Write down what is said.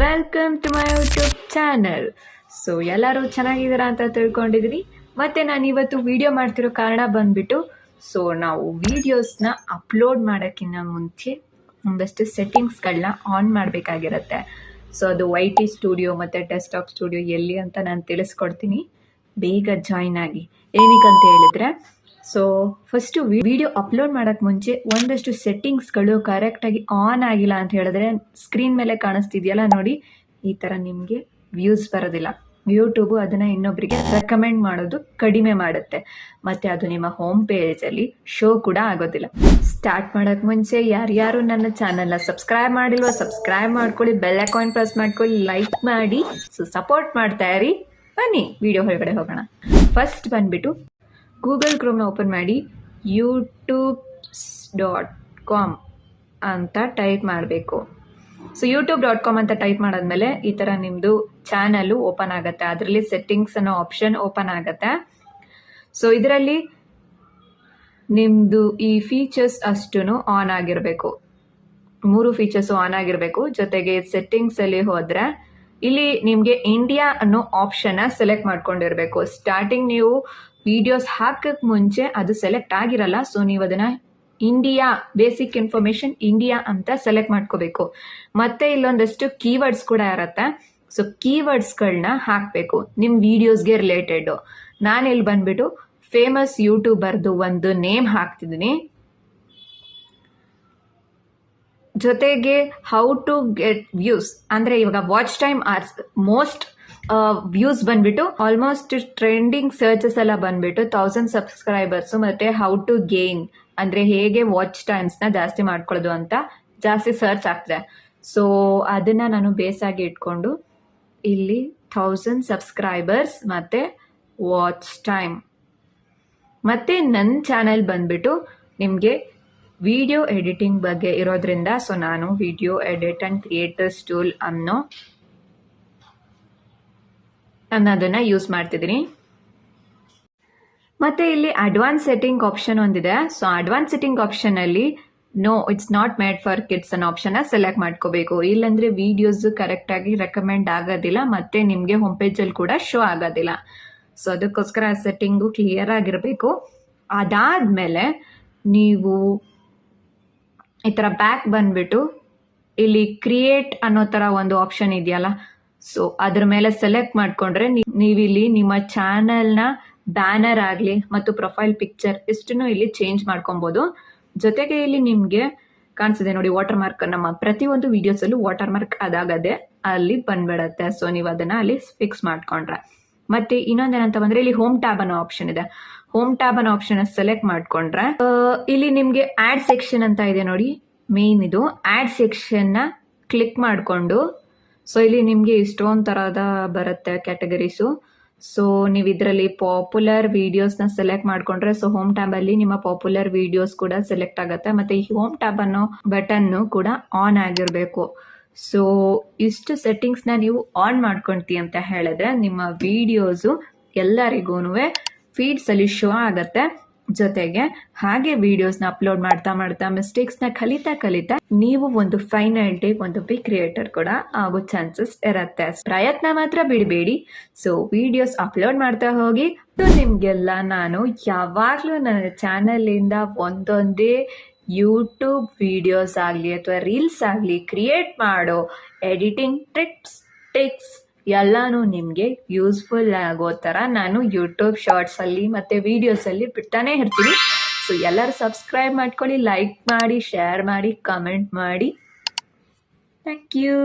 Welcome to my YouTube channel. So ಎಲ್ಲರೂ ಚೆನ್ನಾಗಿದ್ದೀರಾ ಅಂತ ತಿಳ್ಕೊಂಡಿದ್ದೀನಿ. ಮತ್ತು ನಾನು ಇವತ್ತು ವಿಡಿಯೋ ಮಾಡ್ತಿರೋ ಕಾರಣ ಬಂದ್ಬಿಟ್ಟು, ಸೊ ನಾವು ವೀಡಿಯೋಸ್ನ ಅಪ್ಲೋಡ್ ಮಾಡೋಕ್ಕಿಂತ ಮುಂಚೆ ಒಂದಷ್ಟು ಸೆಟ್ಟಿಂಗ್ಸ್ಗಳನ್ನ ಆನ್ ಮಾಡಬೇಕಾಗಿರುತ್ತೆ. ಸೊ ಅದು YT ಸ್ಟುಡಿಯೋ ಮತ್ತು ಡೆಸ್ಕ್ಟಾಪ್ ಸ್ಟುಡಿಯೋ ಎಲ್ಲಿ ಅಂತ ನಾನು ತಿಳಿಸ್ಕೊಡ್ತೀನಿ. ಬೇಗ ಜಾಯ್ನ್ ಆಗಿ. ಏನಕ್ಕಂತ ಹೇಳಿದ್ರೆ, ಸೊ ಫಸ್ಟು ವಿಡಿಯೋ ಅಪ್ಲೋಡ್ ಮಾಡೋಕ್ಕೆ ಮುಂಚೆ ಒಂದಷ್ಟು ಸೆಟ್ಟಿಂಗ್ಸ್ಗಳು ಕರೆಕ್ಟಾಗಿ ಆನ್ ಆಗಿಲ್ಲ ಅಂತ ಹೇಳಿದ್ರೆ ಸ್ಕ್ರೀನ್ ಮೇಲೆ ಕಾಣಿಸ್ತಿದೆಯಲ್ಲ ನೋಡಿ, ಈ ಥರ ನಿಮಗೆ ವ್ಯೂಸ್ ಬರೋದಿಲ್ಲ. ಯೂಟ್ಯೂಬು ಅದನ್ನು ಇನ್ನೊಬ್ಬರಿಗೆ ರೆಕಮೆಂಡ್ ಮಾಡೋದು ಕಡಿಮೆ ಮಾಡುತ್ತೆ, ಮತ್ತು ಅದು ನಿಮ್ಮ ಹೋಮ್ ಪೇಜಲ್ಲಿ ಶೋ ಕೂಡ ಆಗೋದಿಲ್ಲ. ಸ್ಟಾರ್ಟ್ ಮಾಡೋಕ್ಕೆ ಮುಂಚೆ ಯಾರ್ಯಾರು ನನ್ನ ಚಾನಲ್ನ ಸಬ್ಸ್ಕ್ರೈಬ್ ಮಾಡಿಲ್ವೋ ಸಬ್ಸ್ಕ್ರೈಬ್ ಮಾಡ್ಕೊಳ್ಳಿ, ಬೆಲ್ ಐಕಾನ್ ಪ್ರೆಸ್ ಮಾಡ್ಕೊಳ್ಳಿ, ಲೈಕ್ ಮಾಡಿ, ಸೊ ಸಪೋರ್ಟ್ ಮಾಡ್ತಾ ಇರಿ. ಬನ್ನಿ ವಿಡಿಯೋ ಹೊರಗಡೆ ಹೋಗೋಣ. ಫಸ್ಟ್ ಬಂದ್ಬಿಟ್ಟು ಗೂಗಲ್ ಕ್ರೋಮ್ನ ಓಪನ್ ಮಾಡಿ youtube.com ಅಂತ ಟೈಪ್ ಮಾಡಬೇಕು. ಸೊ youtube.com ಅಂತ ಟೈಪ್ ಮಾಡಾದ್ಮೇಲೆ ಈ ಥರ ನಿಮ್ಮದು ಚಾನಲ್ಲು ಓಪನ್ ಆಗುತ್ತೆ. ಅದರಲ್ಲಿ ಸೆಟ್ಟಿಂಗ್ಸ್ ಅನ್ನೋ ಆಪ್ಷನ್ ಓಪನ್ ಆಗುತ್ತೆ. ಸೊ ಇದರಲ್ಲಿ ನಿಮ್ಮದು ಈ ಫೀಚರ್ಸ್ ಅಷ್ಟೂ ಆನ್ ಆಗಿರಬೇಕು. 3 ಫೀಚರ್ಸು ಆನ್ ಆಗಿರಬೇಕು. ಜೊತೆಗೆ ಸೆಟ್ಟಿಂಗ್ಸಲ್ಲಿ ಹೋದರೆ ಇಲ್ಲಿ ನಿಮಗೆ ಇಂಡಿಯಾ ಅನ್ನೋ ಆಪ್ಷನ್ನ ಸೆಲೆಕ್ಟ್ ಮಾಡ್ಕೊಂಡಿರಬೇಕು. ಸ್ಟಾರ್ಟಿಂಗ್ ನೀವು ವಿಡಿಯೋಸ್ ಹಾಕಕ್ಕೆ ಮುಂಚೆ ಅದು ಸೆಲೆಕ್ಟ್ ಆಗಿರಲ್ಲ. ಸೊ ನೀವು ಅದನ್ನು ಇಂಡಿಯಾ ಬೇಸಿಕ್ ಇನ್ಫಾರ್ಮೇಷನ್ ಇಂಡಿಯಾ ಅಂತ ಸೆಲೆಕ್ಟ್ ಮಾಡ್ಕೋಬೇಕು. ಮತ್ತು ಇಲ್ಲೊಂದಷ್ಟು ಕೀವರ್ಡ್ಸ್ ಕೂಡ ಇರುತ್ತೆ. ಸೊ ಕೀವರ್ಡ್ಸ್ಗಳನ್ನ ಹಾಕಬೇಕು ನಿಮ್ಮ ವಿಡಿಯೋಸ್ಗೆ ರಿಲೇಟೆಡು. ನಾನಿಲ್ಲಿ ಬಂದ್ಬಿಟ್ಟು ಫೇಮಸ್ ಯೂಟ್ಯೂಬರ್ದು ಒಂದು ನೇಮ್ ಹಾಕ್ತಿದ್ದೀನಿ. ಜೊತೆಗೆ ಹೌ ಟು ಗೆಟ್ ವ್ಯೂಸ್ ಅಂದರೆ ಇವಾಗ watch time hours most views ಬಂದ್ಬಿಟ್ಟು ಆಲ್ಮೋಸ್ಟ್ ಟ್ರೆಂಡಿಂಗ್ ಸರ್ಚಸ್ ಎಲ್ಲ ಬಂದ್ಬಿಟ್ಟು 1000 ಸಬ್ಸ್ಕ್ರೈಬರ್ಸು ಮತ್ತು ಹೌ ಟು ಗೇನ್ ಅಂದರೆ ಹೇಗೆ ವಾಚ್ ಟೈಮ್ಸ್ನ ಜಾಸ್ತಿ ಮಾಡ್ಕೊಳ್ಳೋದು ಅಂತ ಜಾಸ್ತಿ ಸರ್ಚ್ ಆಗ್ತದೆ. ಸೊ ಅದನ್ನು ನಾನು ಬೇಸಾಗಿ ಇಟ್ಕೊಂಡು ಇಲ್ಲಿ 1000 ಸಬ್ಸ್ಕ್ರೈಬರ್ಸ್ ಮತ್ತು ವಾಚ್ ಟೈಮ್. ಮತ್ತು ನನ್ನ ಚಾನಲ್ ಬಂದ್ಬಿಟ್ಟು ನಿಮಗೆ ವಿಡಿಯೋ ಎಡಿಟಿಂಗ್ ಬಗ್ಗೆ ಇರೋದ್ರಿಂದ, ಸೊ ನಾನು video edit and creators tool ಅನ್ನೋದನ್ನು ಯೂಸ್ ಮಾಡ್ತಿದ್ದೀನಿ. ಮತ್ತು ಇಲ್ಲಿ ಅಡ್ವಾನ್ಸ್ ಸೆಟ್ಟಿಂಗ್ ಆಪ್ಷನ್ ಒಂದಿದೆ. ಸೊ ಅಡ್ವಾನ್ಸ್ ಸೆಟ್ಟಿಂಗ್ ಆಪ್ಷನಲ್ಲಿ no it's not made for kids ಅನ್ನೋ ಆಪ್ಷನ್ನ ಸೆಲೆಕ್ಟ್ ಮಾಡ್ಕೋಬೇಕು. ಇಲ್ಲಾಂದರೆ ವೀಡಿಯೋಸ್ ಕರೆಕ್ಟಾಗಿ ರೆಕಮೆಂಡ್ ಆಗೋದಿಲ್ಲ ಮತ್ತು ನಿಮಗೆ ಹೋಮ್ ಪೇಜಲ್ಲಿ ಕೂಡ ಶೋ ಆಗೋದಿಲ್ಲ. ಸೊ ಅದಕ್ಕೋಸ್ಕರ ಆ ಸೆಟ್ಟಿಂಗು ಕ್ಲಿಯರ್ ಆಗಿರಬೇಕು. ಅದಾದಮೇಲೆ ನೀವು ಈ ಥರ ಬ್ಯಾಕ್ ಬಂದುಬಿಟ್ಟು ಇಲ್ಲಿ ಕ್ರಿಯೇಟ್ ಅನ್ನೋ ಥರ ಒಂದು ಆಪ್ಷನ್ ಇದೆಯಲ್ಲ, ಸೊ ಅದ್ರ ಮೇಲೆ ಸೆಲೆಕ್ಟ್ ಮಾಡಿಕೊಂಡ್ರೆ ನೀವಿಲ್ಲಿ ನಿಮ್ಮ ಚಾನಲ್ನ ಬ್ಯಾನರ್ ಆಗಲಿ ಮತ್ತು ಪ್ರೊಫೈಲ್ ಪಿಕ್ಚರ್ ಇಷ್ಟನ್ನು ಇಲ್ಲಿ ಚೇಂಜ್ ಮಾಡ್ಕೊಬೋದು. ಜೊತೆಗೆ ಇಲ್ಲಿ ನಿಮಗೆ ಕಾಣಿಸಿದೆ ನೋಡಿ ವಾಟರ್ ಮಾರ್ಕ್, ನಮ್ಮ ಪ್ರತಿಯೊಂದು ವೀಡಿಯೋಸಲ್ಲೂ ವಾಟರ್ ಮಾರ್ಕ್ ಅದಾಗದೆ ಅಲ್ಲಿ ಬಂದ್ಬಿಡತ್ತೆ. ಸೊ ನೀವು ಅದನ್ನು ಅಲ್ಲಿ ಫಿಕ್ಸ್ ಮಾಡ್ಕೊಂಡ್ರೆ. ಮತ್ತು ಇನ್ನೊಂದೇನಂತ ಬಂದರೆ ಇಲ್ಲಿ ಹೋಮ್ ಟ್ಯಾಬ್ ಅನ್ನೋ ಆಪ್ಷನ್ ಇದೆ. ಹೋಮ್ ಟ್ಯಾಬ್ ಅನ್ನೋ ಆಪ್ಷನ್ ಸೆಲೆಕ್ಟ್ ಮಾಡ್ಕೊಂಡ್ರೆ ಇಲ್ಲಿ ನಿಮಗೆ ಆ್ಯಡ್ ಸೆಕ್ಷನ್ ಅಂತ ಇದೆ ನೋಡಿ, ಮೇನ್ ಇದು ಆ್ಯಡ್ ಸೆಕ್ಷನ್ನ ಕ್ಲಿಕ್ ಮಾಡಿಕೊಂಡು, ಸೊ ಇಲ್ಲಿ ನಿಮಗೆ ಇಷ್ಟೊಂದು ಥರದ ಬರುತ್ತೆ ಕ್ಯಾಟಗರೀಸು. ಸೊ ನೀವು ಇದರಲ್ಲಿ ಪಾಪ್ಯುಲರ್ ವೀಡಿಯೋಸ್ನ ಸೆಲೆಕ್ಟ್ ಮಾಡಿಕೊಂಡ್ರೆ ಸೊ ಹೋಮ್ ಟ್ಯಾಬಲ್ಲಿ ನಿಮ್ಮ ಪಾಪ್ಯುಲರ್ ವೀಡಿಯೋಸ್ ಕೂಡ ಸೆಲೆಕ್ಟ್ ಆಗುತ್ತೆ. ಮತ್ತು ಈ ಹೋಮ್ ಟ್ಯಾಬ್ ಅನ್ನೋ ಬಟನ್ನು ಕೂಡ ಆನ್ ಆಗಿರಬೇಕು. ಸೊ ಇಷ್ಟು ಸೆಟ್ಟಿಂಗ್ಸ್ನ ನೀವು ಆನ್ ಮಾಡ್ಕೊಳ್ತೀವಿ ಅಂತ ಹೇಳಿದ್ರೆ ನಿಮ್ಮ ವೀಡಿಯೋಸು ಎಲ್ಲರಿಗೂ ಫೀಡ್ಸಲ್ಲಿ ಶೋ ಆಗುತ್ತೆ. ಜೊತೆಗೆ ಹಾಗೆ ವಿಡಿಯೋಸ್ನ ಅಪ್ಲೋಡ್ ಮಾಡ್ತಾ ಮಾಡ್ತಾ ಮಿಸ್ಟೇಕ್ಸ್ನ ಕಲಿತಾ ನೀವು ಒಂದು ಫೈನಲ್ ಡೇ ಒಂದು ಬಿಗ್ ಕ್ರಿಯೇಟರ್ ಕೂಡ ಆಗೋ ಚಾನ್ಸಸ್ ಇರುತ್ತೆ. ಪ್ರಯತ್ನ ಮಾತ್ರ ಬಿಡಬೇಡಿ. ಸೊ ವಿಡಿಯೋಸ್ ಅಪ್ಲೋಡ್ ಮಾಡ್ತಾ ಹೋಗಿ. ನಿಮಗೆಲ್ಲ ನಾನು ಯಾವಾಗಲೂ ನನ್ನ ಚಾನಲಿಂದ ಒಂದೊಂದೇ ಯೂಟ್ಯೂಬ್ ವಿಡಿಯೋಸ್ ಆಗಲಿ ಅಥವಾ ರೀಲ್ಸ್ ಆಗಲಿ ಕ್ರಿಯೇಟ್ ಮಾಡೋ ಎಡಿಟಿಂಗ್ ಟಿಪ್ಸ್ ಎಲ್ಲನೂ ನಿಮಗೆ ಯೂಸ್ಫುಲ್ ಆಗೋ ಥರ ನಾನು ಯೂಟ್ಯೂಬ್ ಶಾರ್ಟ್ಸಲ್ಲಿ ಮತ್ತು ವೀಡಿಯೋಸಲ್ಲಿ ಬಿಡ್ತಾನೆ ಇರ್ತೀನಿ. ಸೊ ಎಲ್ಲರೂ ಸಬ್ಸ್ಕ್ರೈಬ್ ಮಾಡ್ಕೊಳ್ಳಿ, ಲೈಕ್ ಮಾಡಿ, ಶೇರ್ ಮಾಡಿ, ಕಮೆಂಟ್ ಮಾಡಿ. Thank you.